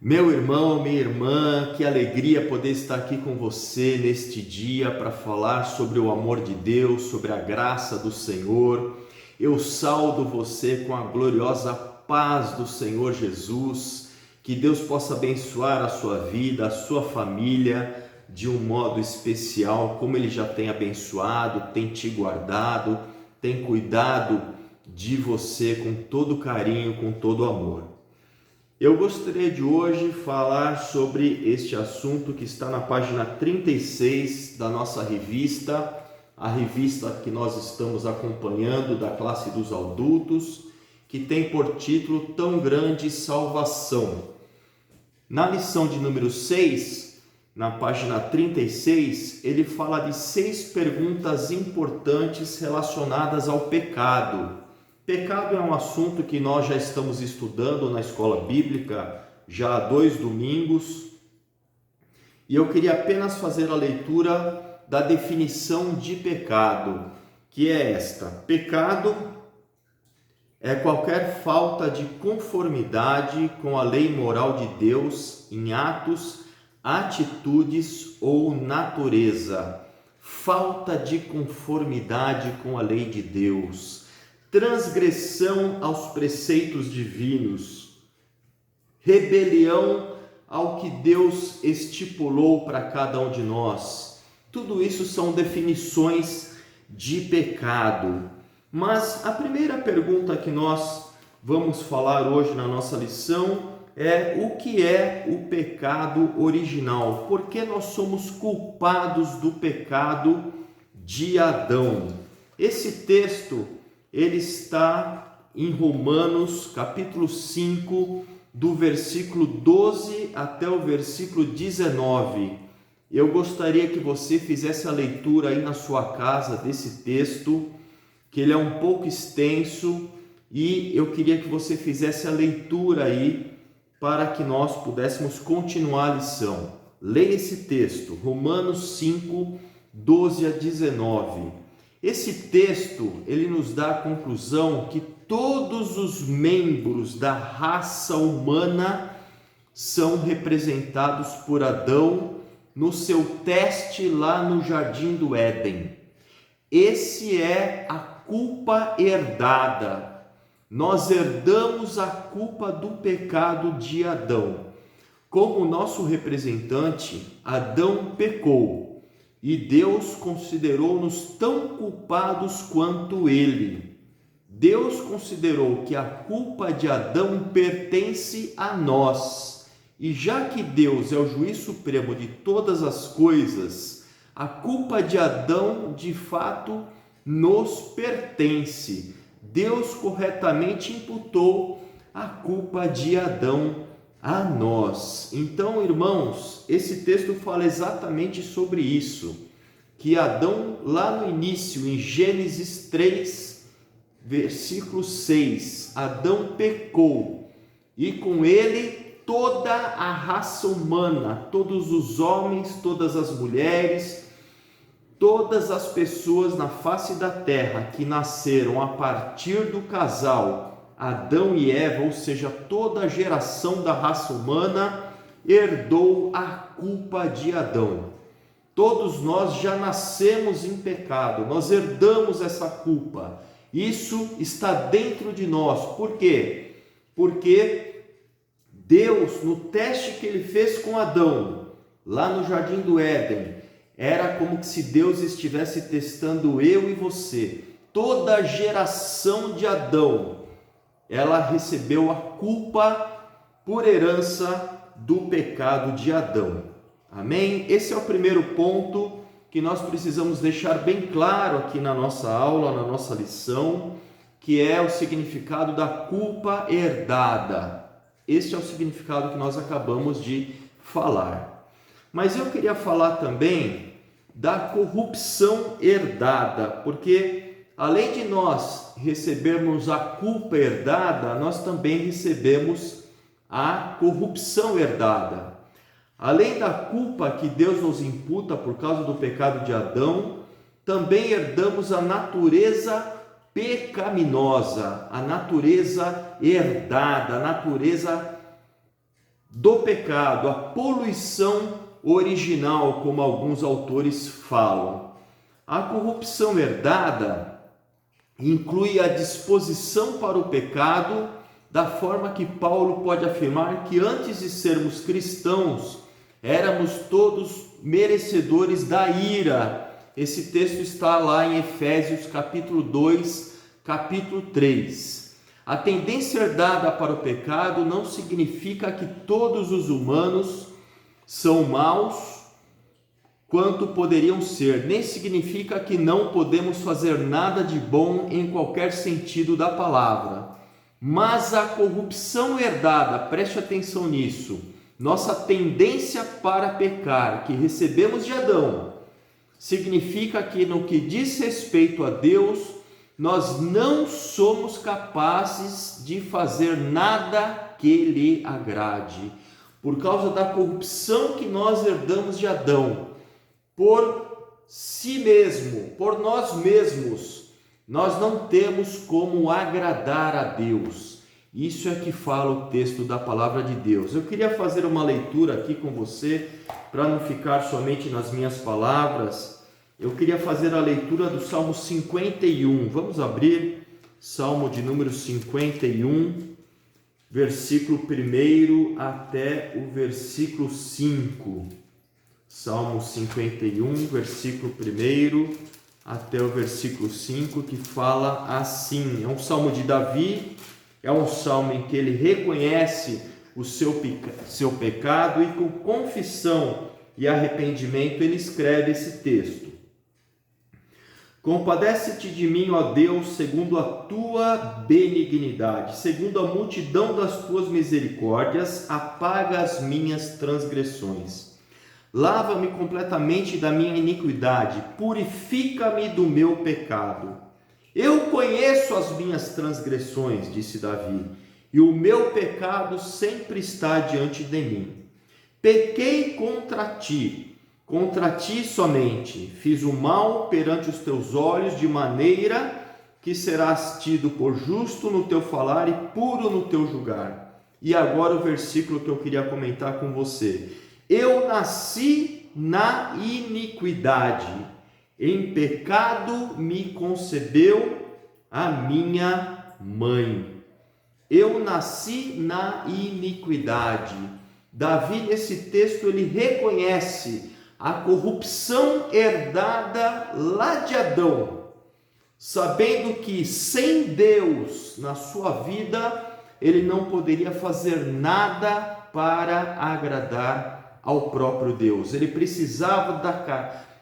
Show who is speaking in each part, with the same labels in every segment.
Speaker 1: Meu irmão, minha irmã, que alegria poder estar aqui com você neste dia para falar sobre o amor de Deus, sobre a graça do Senhor. Eu saúdo você com a gloriosa paz do Senhor Jesus. Que Deus possa abençoar a sua vida, a sua família de um modo especial, como Ele já tem abençoado, tem te guardado, tem cuidado de você com todo carinho, com todo amor. Eu gostaria de hoje falar sobre este assunto que está na página 36 da nossa revista, a revista que nós estamos acompanhando da classe dos adultos, que tem por título Tão Grande Salvação. Na lição de número 6, na página 36, ele fala de 6 perguntas importantes relacionadas ao pecado. Pecado é um assunto que nós já estamos estudando na escola bíblica já há 2 domingos, e eu queria apenas fazer a leitura da definição de pecado, que é esta: pecado é qualquer falta de conformidade com a lei moral de Deus em atos, atitudes ou natureza. Falta de conformidade com a lei de Deus. Transgressão aos preceitos divinos, rebelião ao que Deus estipulou para cada um de nós. Tudo isso são definições de pecado. Mas a primeira pergunta que nós vamos falar hoje na nossa lição é: o que é o pecado original? Por que nós somos culpados do pecado de Adão? Esse texto ele está em Romanos, capítulo 5, do versículo 12 até o versículo 19. Eu gostaria que você fizesse a leitura aí na sua casa desse texto, que ele é um pouco extenso, e eu queria que você fizesse a leitura aí para que nós pudéssemos continuar a lição. Leia esse texto, Romanos 5, 12 a 19. Esse texto, ele nos dá a conclusão que todos os membros da raça humana são representados por Adão no seu teste lá no Jardim do Éden. Esse é a culpa herdada. Nós herdamos a culpa do pecado de Adão. Como nosso representante, Adão pecou. E Deus considerou-nos tão culpados quanto ele. Deus considerou que a culpa de Adão pertence a nós. E já que Deus é o juiz supremo de todas as coisas, a culpa de Adão de fato nos pertence. Deus corretamente imputou a culpa de Adão a nós. Então, irmãos, esse texto fala exatamente sobre isso, que Adão, lá no início, em Gênesis 3, versículo 6, Adão pecou, e com ele toda a raça humana, todos os homens, todas as mulheres, todas as pessoas na face da terra que nasceram a partir do casal Adão e Eva, ou seja, toda a geração da raça humana, herdou a culpa de Adão. Todos nós já nascemos em pecado, nós herdamos essa culpa. Isso está dentro de nós. Por quê? Porque Deus, no teste que ele fez com Adão, lá no Jardim do Éden, era como se Deus estivesse testando eu e você. Toda a geração de Adão, ela recebeu a culpa por herança do pecado de Adão. Amém? Esse é o primeiro ponto que nós precisamos deixar bem claro aqui na nossa aula, na nossa lição, que é o significado da culpa herdada. Este é o significado que nós acabamos de falar. Mas eu queria falar também da corrupção herdada, porque além de nós recebermos a culpa herdada, nós também recebemos a corrupção herdada. Além da culpa que Deus nos imputa por causa do pecado de Adão, também herdamos a natureza pecaminosa, a natureza herdada, a natureza do pecado, a poluição original, como alguns autores falam. A corrupção herdada inclui a disposição para o pecado, da forma que Paulo pode afirmar que antes de sermos cristãos, éramos todos merecedores da ira. Esse texto está lá em Efésios capítulo 2, capítulo 3. A tendência herdada para o pecado não significa que todos os humanos são maus quanto poderiam ser, nem significa que não podemos fazer nada de bom em qualquer sentido da palavra. Mas a corrupção herdada, preste atenção nisso, nossa tendência para pecar, que recebemos de Adão, significa que no que diz respeito a Deus, nós não somos capazes de fazer nada que lhe agrade. Por causa da corrupção que nós herdamos de Adão, por si mesmo, por nós mesmos, nós não temos como agradar a Deus. Isso é que fala o texto da palavra de Deus. Eu queria fazer uma leitura aqui com você, para não ficar somente nas minhas palavras. Eu queria fazer a leitura do Salmo 51. Vamos abrir, Salmo de número 51, versículo 1 até o versículo 5. Salmo 51, versículo 1 até o versículo 5, que fala assim. É um salmo de Davi, é um salmo em que ele reconhece o seu pecado, e com confissão e arrependimento ele escreve esse texto. Compadece-te de mim, ó Deus, segundo a tua benignidade, segundo a multidão das tuas misericórdias, apaga as minhas transgressões. Lava-me completamente da minha iniquidade, purifica-me do meu pecado. Eu conheço as minhas transgressões, disse Davi, e o meu pecado sempre está diante de mim. Pequei contra ti somente, fiz o mal perante os teus olhos, de maneira que serás tido por justo no teu falar e puro no teu julgar. E agora o versículo que eu queria comentar com você. Eu nasci na iniquidade, em pecado me concebeu a minha mãe. Eu nasci na iniquidade. Davi, nesse texto, ele reconhece a corrupção herdada lá de Adão, sabendo que sem Deus na sua vida, ele não poderia fazer nada para agradar ao próprio Deus. Ele precisava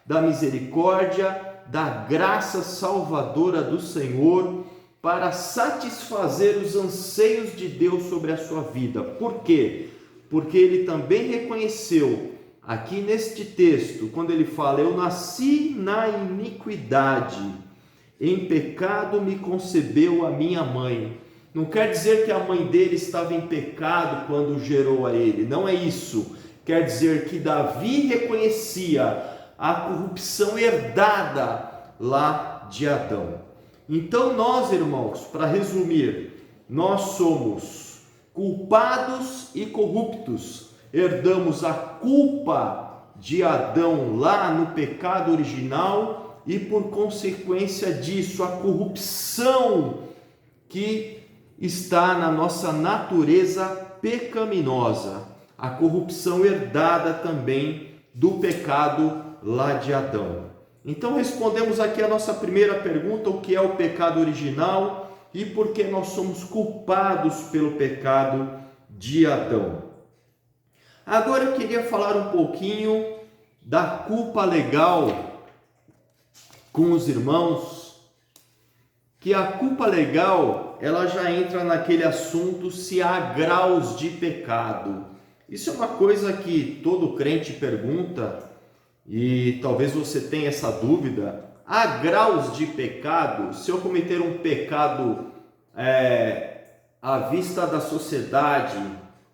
Speaker 1: da misericórdia, da graça salvadora do Senhor para satisfazer os anseios de Deus sobre a sua vida. Por quê? Porque ele também reconheceu, aqui neste texto, quando ele fala, eu nasci na iniquidade, em pecado me concebeu a minha mãe. Não quer dizer que a mãe dele estava em pecado quando gerou a ele, não é isso. Quer dizer que Davi reconhecia a corrupção herdada lá de Adão. Então nós, irmãos, para resumir, nós somos culpados e corruptos. Herdamos a culpa de Adão lá no pecado original e, por consequência disso, a corrupção que está na nossa natureza pecaminosa. A corrupção herdada também do pecado lá de Adão. Então respondemos aqui a nossa primeira pergunta, o que é o pecado original e por que nós somos culpados pelo pecado de Adão. Agora eu queria falar um pouquinho da culpa legal com os irmãos, que a culpa legal, ela já entra naquele assunto se há graus de pecado. Isso é uma coisa que todo crente pergunta, e talvez você tenha essa dúvida. Há graus de pecado? Se eu cometer um pecado à vista da sociedade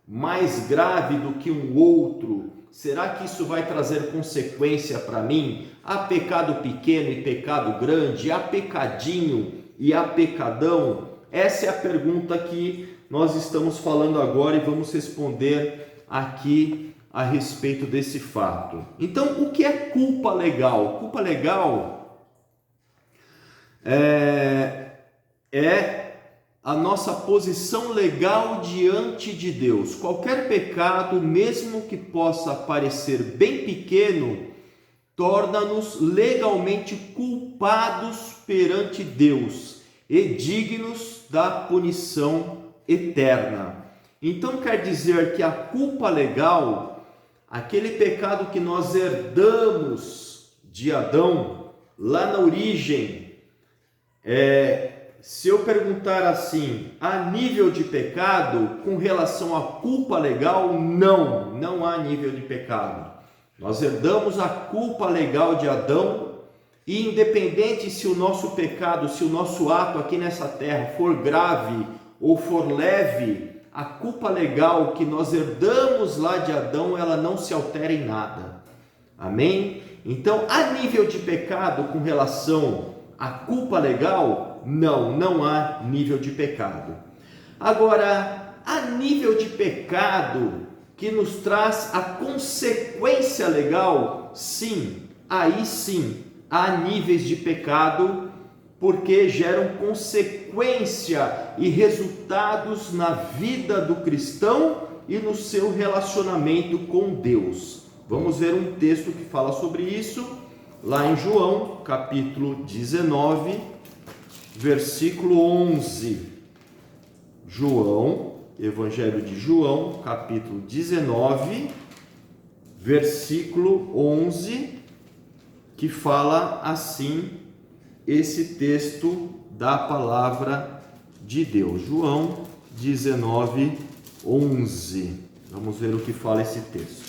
Speaker 1: mais grave do que um outro, será que isso vai trazer consequência para mim? Há pecado pequeno e pecado grande? Há pecadinho e há pecadão? Essa é a pergunta que nós estamos falando agora e vamos responder aqui a respeito desse fato. Então, o que é culpa legal? Culpa legal é a nossa posição legal diante de Deus. Qualquer pecado, mesmo que possa parecer bem pequeno, torna-nos legalmente culpados perante Deus e dignos da punição eterna. Então quer dizer que a culpa legal, aquele pecado que nós herdamos de Adão, lá na origem, se eu perguntar assim, a nível de pecado, com relação à culpa legal, não há nível de pecado. Nós herdamos a culpa legal de Adão e independente se o nosso pecado, se o nosso ato aqui nessa terra for grave ou for leve, a culpa legal que nós herdamos lá de Adão, ela não se altera em nada. Amém? Então, a nível de pecado com relação à culpa legal, não há nível de pecado. Agora, a nível de pecado que nos traz a consequência legal, sim, aí sim, há níveis de pecado, porque geram consequência e resultados na vida do cristão e no seu relacionamento com Deus. Vamos ver um texto que fala sobre isso, lá em João, capítulo 19, versículo 11. João, Evangelho de João, capítulo 19, versículo 11, que fala assim, esse texto da palavra de Deus. João 19, 11. Vamos ver o que fala esse texto.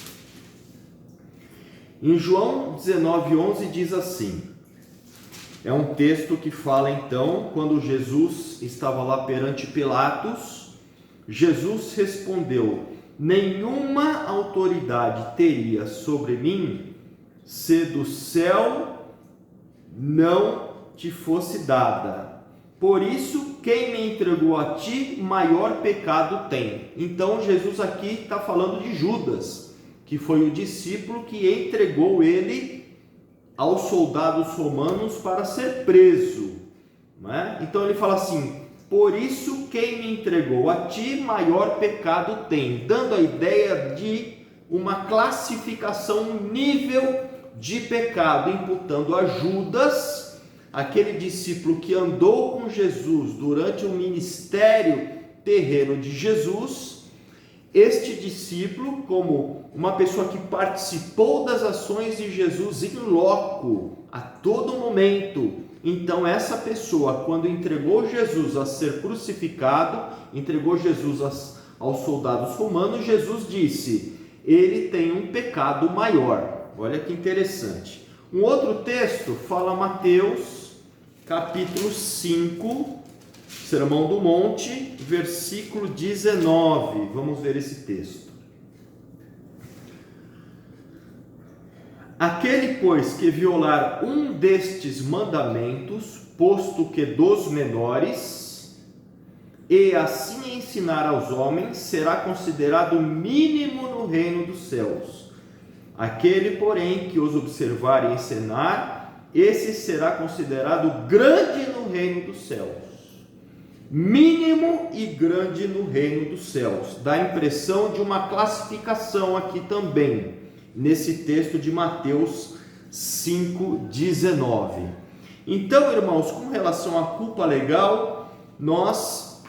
Speaker 1: Em João 19, 11 diz assim, é um texto que fala então, quando Jesus estava lá perante Pilatos, Jesus respondeu, nenhuma autoridade teria sobre mim, se do céu não te fosse dada. Por isso, quem me entregou a ti, maior pecado tem. Então, Jesus aqui está falando de Judas, que foi o discípulo que entregou ele aos soldados romanos para ser preso. Não é? Então, ele fala assim, por isso, quem me entregou a ti, maior pecado tem. Dando a ideia de uma classificação, um nível de pecado, imputando a Judas, aquele discípulo que andou com Jesus durante o ministério terreno de Jesus, este discípulo, como uma pessoa que participou das ações de Jesus em loco, a todo momento. Então essa pessoa, quando entregou Jesus a ser crucificado, entregou Jesus aos soldados romanos, Jesus disse, ele tem um pecado maior. Olha que interessante. Um outro texto fala Mateus, capítulo 5, Sermão do Monte, versículo 19. Vamos ver esse texto. Aquele, pois, que violar um destes mandamentos, posto que dos menores, e assim ensinar aos homens, será considerado mínimo no reino dos céus. Aquele, porém, que os observar e ensinar, esse será considerado grande no reino dos céus. Mínimo e grande no reino dos céus. Dá a impressão de uma classificação aqui também, nesse texto de Mateus 5,19. Então, irmãos, com relação à culpa legal, nós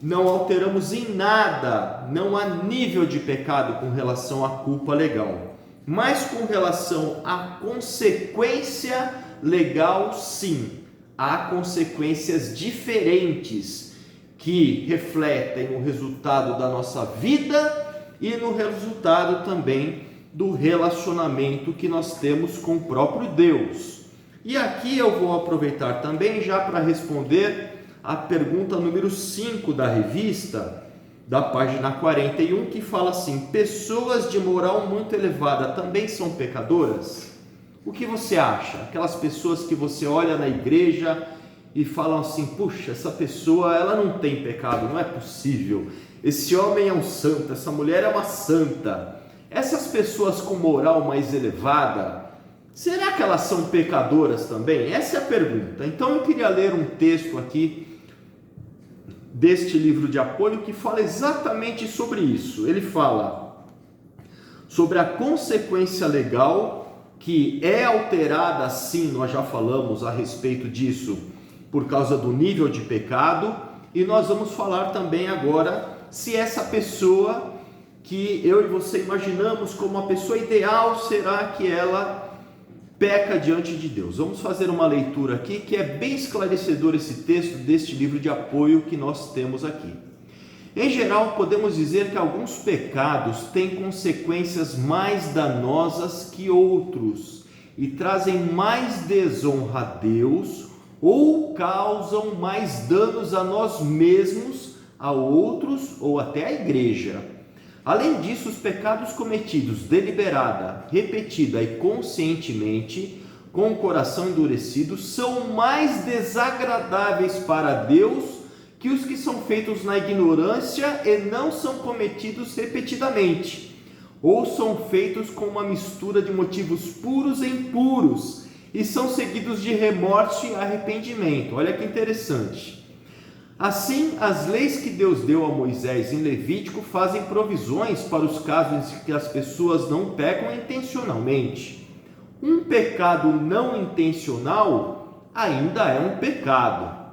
Speaker 1: não alteramos em nada, não há nível de pecado com relação à culpa legal. Mas com relação à consequência legal, sim, há consequências diferentes que refletem o resultado da nossa vida e no resultado também do relacionamento que nós temos com o próprio Deus. E aqui eu vou aproveitar também já para responder a pergunta número 5 da revista, da página 41, que fala assim: pessoas de moral muito elevada também são pecadoras? O que você acha? Aquelas pessoas que você olha na igreja e falam assim: puxa, essa pessoa ela não tem pecado, não é possível. Esse homem é um santo, essa mulher é uma santa. Essas pessoas com moral mais elevada, será que elas são pecadoras também? Essa é a pergunta. Então eu queria ler um texto aqui deste livro de apoio que fala exatamente sobre isso. Ele fala sobre a consequência legal que é alterada, sim, nós já falamos a respeito disso, por causa do nível de pecado, e nós vamos falar também agora se essa pessoa que eu e você imaginamos como a pessoa ideal, será que ela peca diante de Deus? Vamos fazer uma leitura aqui que é bem esclarecedor esse texto deste livro de apoio que nós temos aqui. Em geral, podemos dizer que alguns pecados têm consequências mais danosas que outros e trazem mais desonra a Deus ou causam mais danos a nós mesmos, a outros ou até à igreja. Além disso, os pecados cometidos deliberada, repetida e conscientemente, com o coração endurecido, são mais desagradáveis para Deus que os que são feitos na ignorância e não são cometidos repetidamente, ou são feitos com uma mistura de motivos puros e impuros, e são seguidos de remorso e arrependimento. Olha que interessante. Assim, as leis que Deus deu a Moisés em Levítico fazem provisões para os casos em que as pessoas não pecam intencionalmente. Um pecado não intencional ainda é um pecado.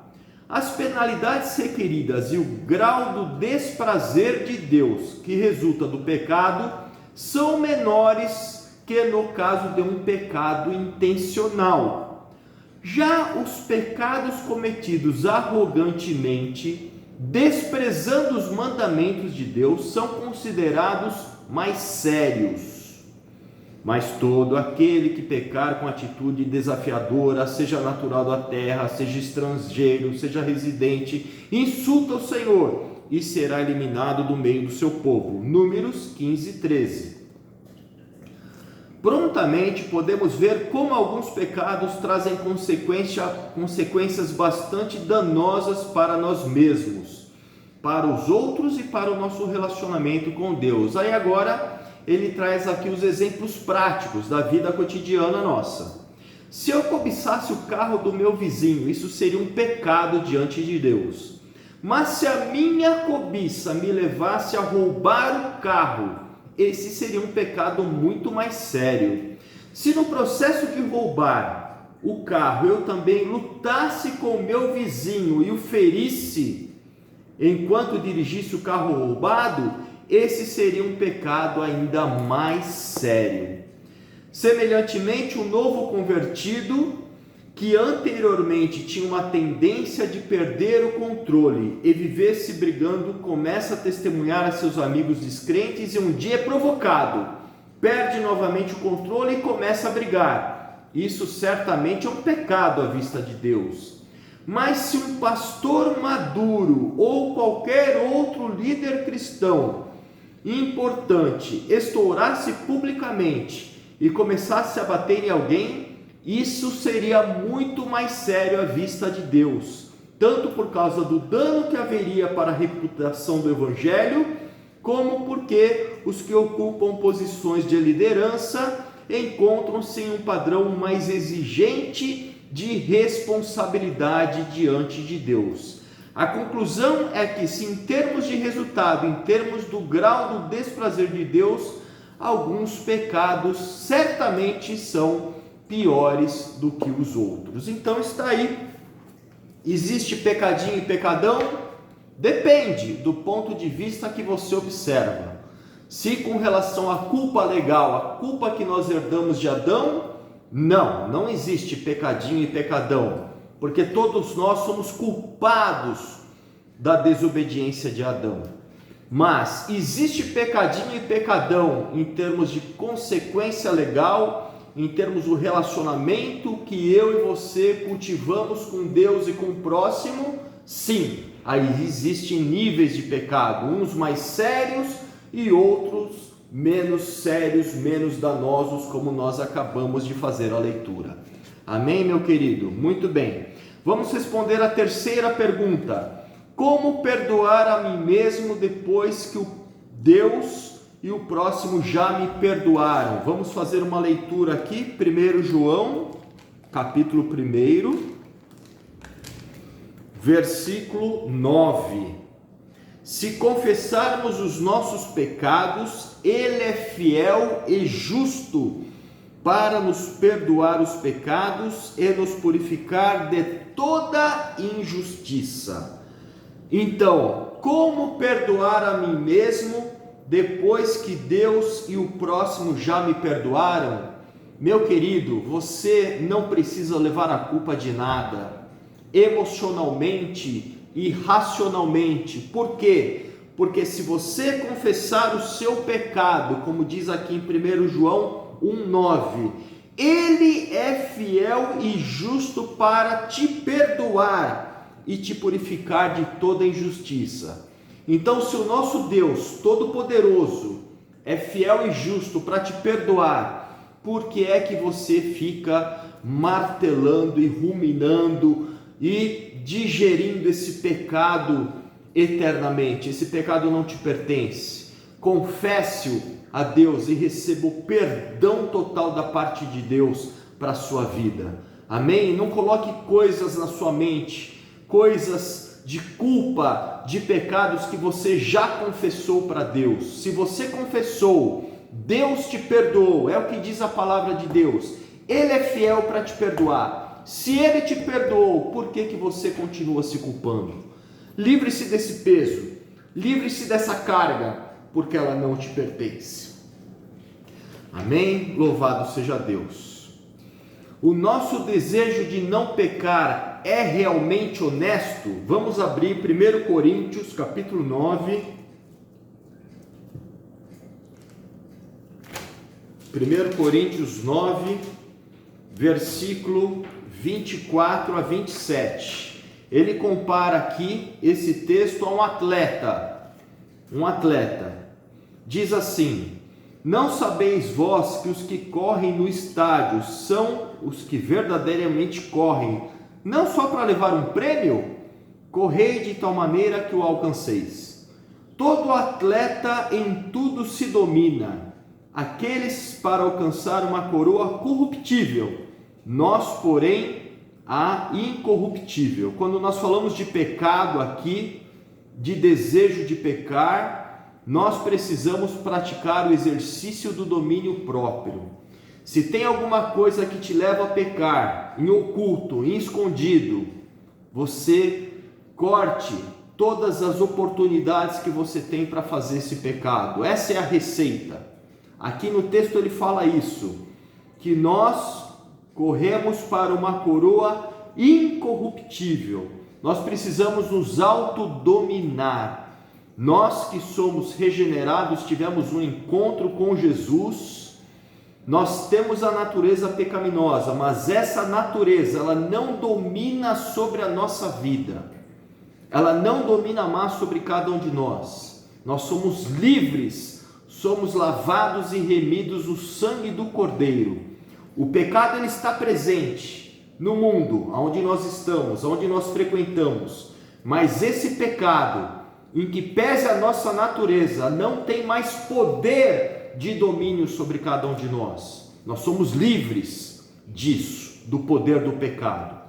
Speaker 1: As penalidades requeridas e o grau do desprazer de Deus que resulta do pecado são menores que no caso de um pecado intencional. Já os pecados cometidos arrogantemente, desprezando os mandamentos de Deus, são considerados mais sérios. Mas todo aquele que pecar com atitude desafiadora, seja natural da terra, seja estrangeiro, seja residente, insulta o Senhor e será eliminado do meio do seu povo. Números 15, 13. Prontamente podemos ver como alguns pecados trazem consequências bastante danosas para nós mesmos, para os outros e para o nosso relacionamento com Deus. Aí agora ele traz aqui os exemplos práticos da vida cotidiana nossa. Se eu cobiçasse o carro do meu vizinho, isso seria um pecado diante de Deus. Mas se a minha cobiça me levasse a roubar o carro, esse seria um pecado muito mais sério. Se no processo de roubar o carro eu também lutasse com o meu vizinho e o ferisse enquanto dirigisse o carro roubado, esse seria um pecado ainda mais sério. Semelhantemente, o novo convertido, que anteriormente tinha uma tendência de perder o controle e viver se brigando, começa a testemunhar a seus amigos descrentes e um dia é provocado, perde novamente o controle e começa a brigar. Isso certamente é um pecado à vista de Deus. Mas se um pastor maduro ou qualquer outro líder cristão importante estourasse publicamente e começasse a bater em alguém, isso seria muito mais sério à vista de Deus, tanto por causa do dano que haveria para a reputação do Evangelho, como porque os que ocupam posições de liderança encontram-se em um padrão mais exigente de responsabilidade diante de Deus. A conclusão é que, se em termos de resultado, em termos do grau do desprazer de Deus, alguns pecados certamente são piores do que os outros. Então está aí. Existe pecadinho e pecadão? Depende do ponto de vista que você observa. Se com relação à culpa legal, a culpa que nós herdamos de Adão, não existe pecadinho e pecadão, porque todos nós somos culpados da desobediência de Adão. Mas existe pecadinho e pecadão em termos de consequência legal, em termos do relacionamento que eu e você cultivamos com Deus e com o próximo? Sim, aí existem níveis de pecado, uns mais sérios e outros menos sérios, menos danosos, como nós acabamos de fazer a leitura. Amém, meu querido? Muito bem. Vamos responder a terceira pergunta: como perdoar a mim mesmo depois que o Deus e o próximo já me perdoaram? Vamos fazer uma leitura aqui, 1 João, capítulo 1, versículo 9. Se confessarmos os nossos pecados, Ele é fiel e justo para nos perdoar os pecados e nos purificar de toda injustiça. Então, como perdoar a mim mesmo depois que Deus e o próximo já me perdoaram? Meu querido, você não precisa levar a culpa de nada, emocionalmente e racionalmente. Por quê? Porque se você confessar o seu pecado, como diz aqui em 1 João 1,9, Ele é fiel e justo para te perdoar e te purificar de toda injustiça. Então, se o nosso Deus Todo-Poderoso é fiel e justo para te perdoar, por que é que você fica martelando e ruminando e digerindo esse pecado eternamente? Esse pecado não te pertence. Confesse-o a Deus e receba o perdão total da parte de Deus para a sua vida. Amém? Não coloque coisas na sua mente, coisas de culpa, de pecados que você já confessou para Deus. Se você confessou, Deus te perdoou, é o que diz a palavra de Deus. Ele é fiel para te perdoar. Se Ele te perdoou, por que você continua se culpando? Livre-se desse peso, livre-se dessa carga, porque ela não te pertence. Amém? Louvado seja Deus. O nosso desejo de não pecar é realmente honesto? Vamos abrir 1 Coríntios, capítulo 9. 1 Coríntios 9, versículo 24 a 27. Ele compara aqui esse texto a um atleta. Um atleta. Diz assim: não sabeis vós que os que correm no estádio são os que verdadeiramente correm, não só para levar um prêmio? Correi de tal maneira que o alcanceis. Todo atleta em tudo se domina, aqueles para alcançar uma coroa corruptível, nós, porém, a incorruptível. Quando nós falamos de pecado aqui, de desejo de pecar, nós precisamos praticar o exercício do domínio próprio. Se tem alguma coisa que te leva a pecar, em oculto, em escondido, você corte todas as oportunidades que você tem para fazer esse pecado. Essa é a receita. Aqui no texto ele fala isso, que nós corremos para uma coroa incorruptível. Nós precisamos nos autodominar. Nós que somos regenerados, tivemos um encontro com Jesus, nós temos a natureza pecaminosa, mas essa natureza, ela não domina sobre a nossa vida. Ela não domina mais sobre cada um de nós. Nós somos livres, somos lavados e remidos no sangue do Cordeiro. O pecado ele está presente no mundo, onde nós estamos, onde nós frequentamos, mas esse pecado, em que pese a nossa natureza, não tem mais poder de domínio sobre cada um de nós. Nós somos livres disso, do poder do pecado.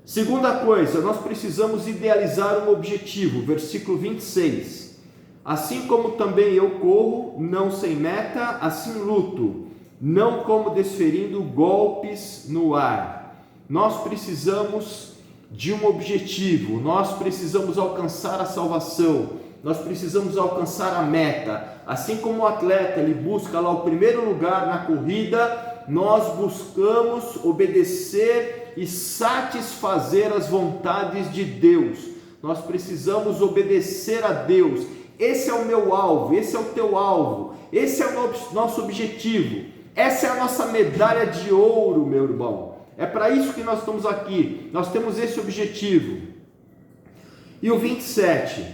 Speaker 1: Segunda coisa, nós precisamos idealizar um objetivo, versículo 26. Assim como também eu corro, não sem meta, assim luto, não como desferindo golpes no ar. Nós precisamos de um objetivo, nós precisamos alcançar a salvação, nós precisamos alcançar a meta. Assim como o atleta ele busca lá o primeiro lugar na corrida, nós buscamos obedecer e satisfazer as vontades de Deus. Nós precisamos obedecer a Deus. Esse é o meu alvo, esse é o teu alvo, esse é o nosso objetivo, essa é a nossa medalha de ouro, meu irmão. É para isso que nós estamos aqui, nós temos esse objetivo. E o 27,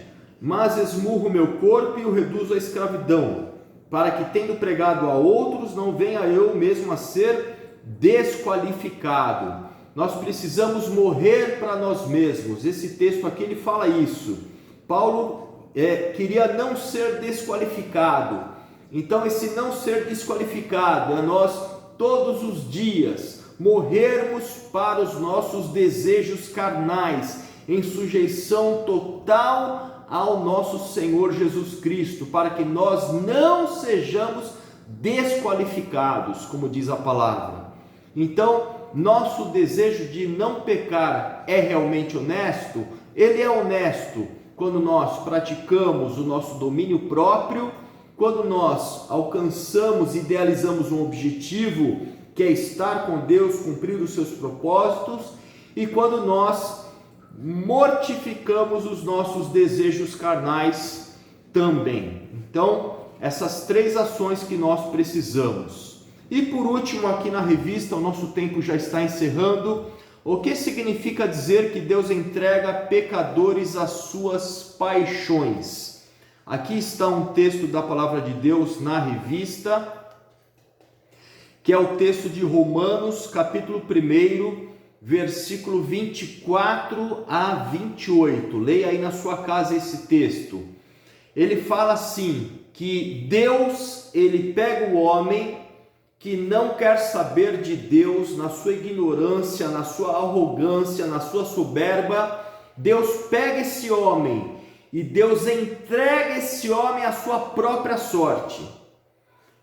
Speaker 1: mas esmurro o meu corpo e o reduzo à escravidão, para que tendo pregado a outros, não venha eu mesmo a ser desqualificado. nós precisamos morrer para nós mesmos. Esse texto aqui ele fala isso. Paulo queria não ser desqualificado. Então esse não ser desqualificado é nós todos os dias morrermos para os nossos desejos carnais, em sujeição total ao nosso Senhor Jesus Cristo, para que nós não sejamos desqualificados, como diz a palavra. Então, nosso desejo de não pecar é realmente honesto? Ele é honesto quando nós praticamos o nosso domínio próprio, quando nós alcançamos, idealizamos um objetivo que é estar com Deus, cumprir os seus propósitos, e quando nós mortificamos os nossos desejos carnais também. Então, essas três ações que nós precisamos. E por último, aqui na revista, o nosso tempo já está encerrando. O que significa dizer que Deus entrega pecadores às suas paixões? Aqui está um texto da palavra de Deus na revista, que é o texto de Romanos, capítulo 1, versículo 24 a 28. Leia aí na sua casa esse texto. Ele fala assim, que Deus, ele pega o homem que não quer saber de Deus, na sua ignorância, na sua arrogância, na sua soberba. Deus pega esse homem e Deus entrega esse homem à sua própria sorte.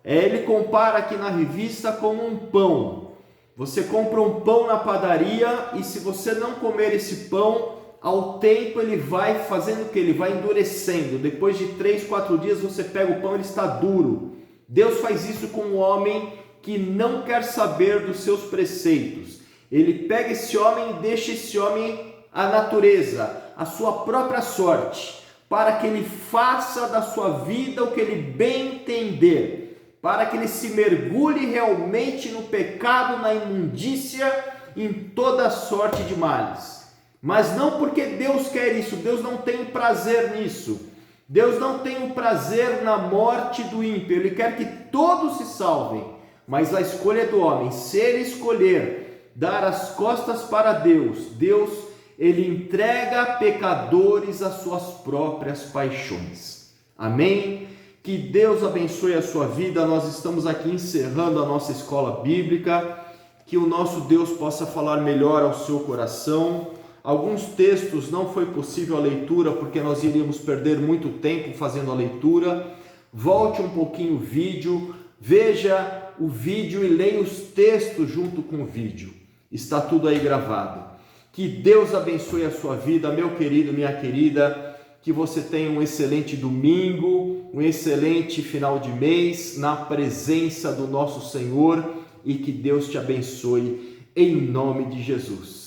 Speaker 1: Ele compara aqui na revista como um pão. Você compra um pão na padaria e se você não comer esse pão, ao tempo ele vai fazendo o que? Ele vai endurecendo. Depois de 3, 4 dias você pega o pão, ele está duro. Deus faz isso com um homem que não quer saber dos seus preceitos. Ele pega esse homem e deixa esse homem à natureza, à sua própria sorte, para que ele faça da sua vida o que ele bem entender, para que ele se mergulhe realmente no pecado, na imundícia, em toda sorte de males. Mas não porque Deus quer isso, Deus não tem prazer nisso. Deus não tem um prazer na morte do ímpio, Ele quer que todos se salvem. Mas a escolha é do homem. Se ele escolher dar as costas para Deus, Ele entrega pecadores às suas próprias paixões. Amém? Que Deus abençoe a sua vida. Nós estamos aqui encerrando a nossa escola bíblica. Que o nosso Deus possa falar melhor ao seu coração. Alguns textos não foi possível a leitura porque nós iríamos perder muito tempo fazendo a leitura. Volte um pouquinho o vídeo, veja o vídeo e leia os textos junto com o vídeo. Está tudo aí gravado. Que Deus abençoe a sua vida, meu querido, minha querida. Que você tenha um excelente domingo, um excelente final de mês na presença do nosso Senhor e que Deus te abençoe em nome de Jesus.